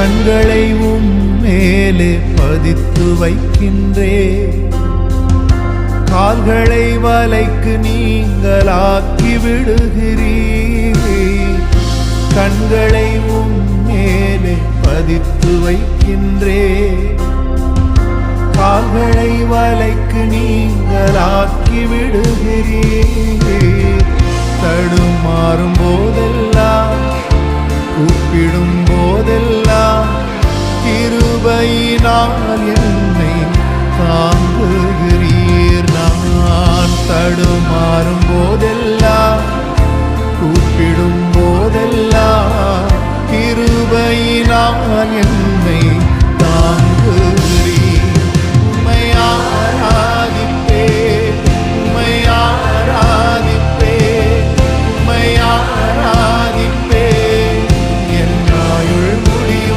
கண்களை மேலே பதித்து வைக்கின்றே, கால்களை வலைக்கு நீங்களாக்கி விடுகிறீர். கண்களை மேலே பதித்து வைக்கின்றே, கால்களை வலைக்கு நீங்களாக்கி விடுகிறீர். தடுமாறும் போதெல்லாம் கூப்பிடும் போதெல்லாம் கிருபையினால் என்னை தாங்குகிறீர். நான் தடுமாறும் போதெல்லாம் கூப்பிடும் போதெல்லாம் கிருபையினால் என்னை